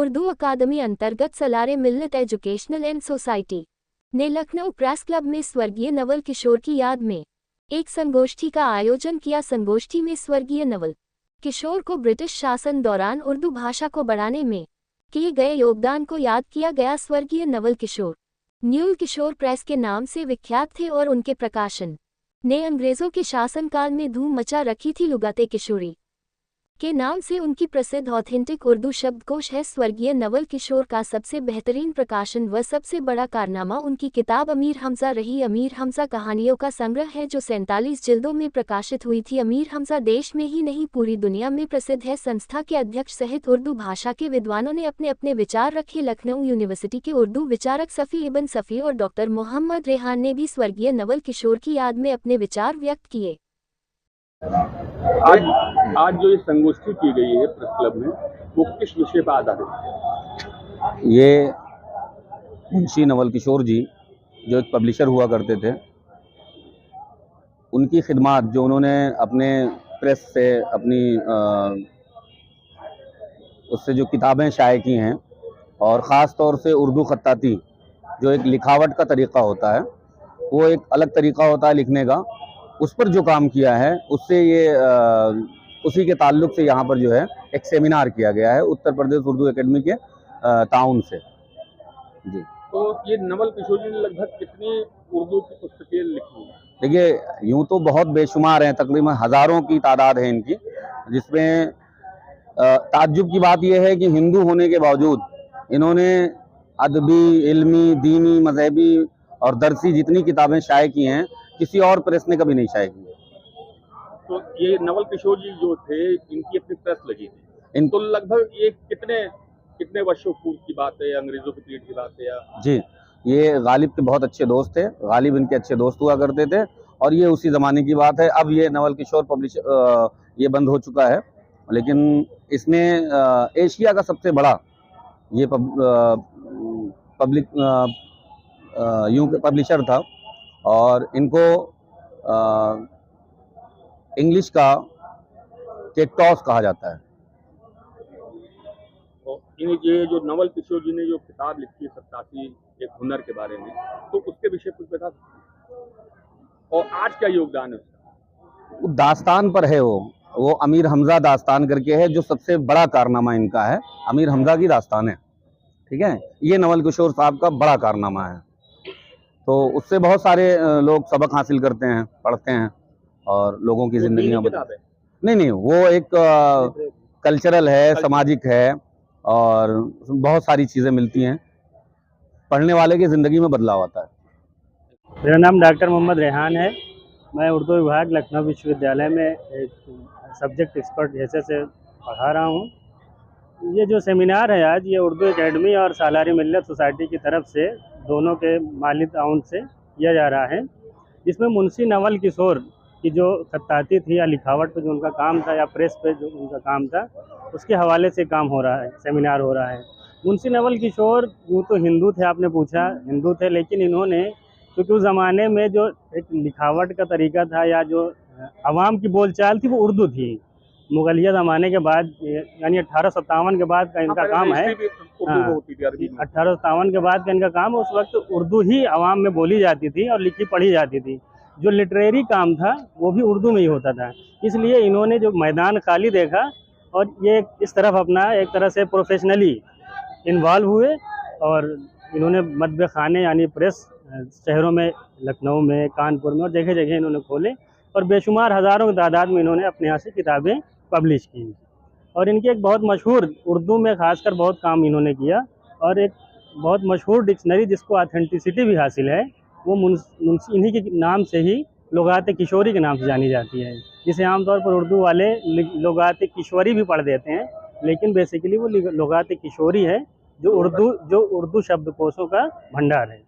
उर्दू अकादमी अंतर्गत सलारे मिल्लत educational and society ने Lucknow press club में स्वर्गीय नवल किशोर की याद में एक संगोष्ठी का आयोजन किया। संगोष्ठी में स्वर्गीय नवल किशोर को ब्रिटिश शासन दौरान उर्दू भाषा को बढ़ाने में किए गए योगदान को याद किया गया। स्वर्गीय नवल किशोर न्यूल किशोर प्रेस के नाम से विख्यात थे और उनके प्रकाशन ने अंग्रेजों के शासनकाल में धूम मचा रखी थी। लुगाते किशोरी के नाम से उनकी प्रसिद्ध ऑथेंटिक उर्दू शब्दकोश है। स्वर्गीय नवल किशोर का सबसे बेहतरीन प्रकाशन व सबसे बड़ा कारनामा उनकी किताब अमीर हमजा रही। अमीर हमजा कहानियों का संग्रह है जो 47 जिल्दों में प्रकाशित हुई थी। अमीर हमजा देश में ही नहीं पूरी दुनिया में प्रसिद्ध है। संस्था के अध्यक्ष सहित उर्दू भाषा के विद्वानों ने अपने अपने विचार रखे। लखनऊ यूनिवर्सिटी के उर्दू विचारक सफ़ी इबन सफ़ी और डॉक्टर मोहम्मद रेहान ने भी स्वर्गीय नवल किशोर की याद में अपने विचार व्यक्त किए। आज जो ये संगोष्ठी की गई है प्रेस क्लब में, वो किस विषय पर आधारित है? ये मुंशी नवल किशोर जी जो एक पब्लिशर हुआ करते थे, उनकी खिदमात जो उन्होंने अपने प्रेस से अपनी उससे जो किताबें शाये की हैं, और ख़ास तौर से उर्दू खत्ताती जो एक लिखावट का तरीक़ा होता है, वो एक अलग तरीक़ा होता है लिखने का, उस पर जो काम किया है उससे ये उसी के ताल्लुक से यहाँ पर जो है एक सेमिनार किया गया है उत्तर प्रदेश उर्दू एकेडमी के ताउन से जी। तो ये नवल किशोर जी ने लगभग कितनी उर्दू की पुस्तकें लिखी हैं? देखिए, यूँ तो बहुत बेशुमार हैं, तकरीबन हज़ारों की तादाद है इनकी, जिसमें ताज्जुब की बात यह है कि हिंदू होने के बावजूद इन्होंने अदबी, इल्मी, दीनी, मजहबी और दरसी जितनी किताबें शाये की हैं, किसी और प्रेस ने कभी नहीं शाये की। तो ये नवल किशोर जी जो थे, इनकी अपनी प्रेस लगी थी, इनको लगभग ये कितने वर्षों पूर्व की बात है, अंग्रेजों के पीरियड की बात है या? जी, ये गालिब के बहुत अच्छे दोस्त थे, गालिब इनके अच्छे दोस्त हुआ करते थे, और ये उसी ज़माने की बात है। अब ये नवल किशोर पब्लिशर ये बंद हो चुका है, लेकिन इसने एशिया का सबसे बड़ा ये पब्लिशर था, और इनको इंग्लिश का टेक्टॉस कहा जाता है। तो ये जो नवल किशोर जी ने जो किताब लिखी है 87 एक हुनर के बारे में, तो उसके विषय कुछ बता सकते हैं? और आज क्या योगदान है उसका? वो दास्तान पर है, वो अमीर हमजा दास्तान करके है, जो सबसे बड़ा कारनामा इनका है। अमीर हमजा की दास्तान है, ठीक है, ये नवल किशोर साहब का बड़ा कारनामा है। तो उससे बहुत सारे लोग सबक हासिल करते हैं, पढ़ते हैं और लोगों की ज़िंदगी में नहीं, वो एक कल्चरल है, सामाजिक है, और बहुत सारी चीज़ें मिलती हैं, पढ़ने वाले की ज़िंदगी में बदलाव आता है। मेरा नाम डॉक्टर मोहम्मद रेहान है। मैं उर्दू विभाग लखनऊ विश्वविद्यालय में एक सब्जेक्ट एक्सपर्ट हैसियत से पढ़ा रहा हूँ। ये जो सेमिनार है आज, ये उर्दू एकेडमी और सालारी मिल्लत सोसाइटी की तरफ से दोनों के माली ताउन से किया जा रहा है। इसमें मुंशी नवल किशोर की जो खत्ताती थी या लिखावट पे जो उनका काम था या प्रेस पे जो उनका काम था, उसके हवाले से काम हो रहा है, सेमिनार हो रहा है। मुंशी नवल किशोर यूँ तो हिंदू थे, आपने पूछा, हिंदू थे, लेकिन इन्होंने क्योंकि उस ज़माने में जो एक लिखावट का तरीका था या जो आवाम की बोलचाल थी वो उर्दू थी। मुगलिया ज़माने के बाद यानी 1857 के बाद का इनका काम है। 1857 के बाद का इनका काम, उस वक्त उर्दू ही आवाम में बोली जाती थी और लिखी पढ़ी जाती थी। जो लिटरेरी काम था वो भी उर्दू में ही होता था, इसलिए इन्होंने जो मैदान खाली देखा और ये इस तरफ अपना एक तरह से प्रोफेशनली इन्वॉल्व हुए, और इन्होंने मतबे खाने यानी प्रेस शहरों में, लखनऊ में, कानपुर में और जगह जगह इन्होंने खोले, और बेशुमार हज़ारों की तादाद में इन्होंने अपने यहाँ से किताबें पब्लिश की। और इनकी एक बहुत मशहूर, उर्दू में ख़ासकर बहुत काम इन्होंने किया, और एक बहुत मशहूर डिक्शनरी जिसको ऑथेंटिसिटी भी हासिल है, वो मुंशी इन्हीं के नाम से ही लुगाते किशोरी के नाम से जानी जाती है, जिसे आमतौर पर उर्दू वाले लुगाते किशोरी भी पढ़ देते हैं, लेकिन बेसिकली वो लुगाते किशोरी है, जो उर्दू शब्दकोशों का भंडार है।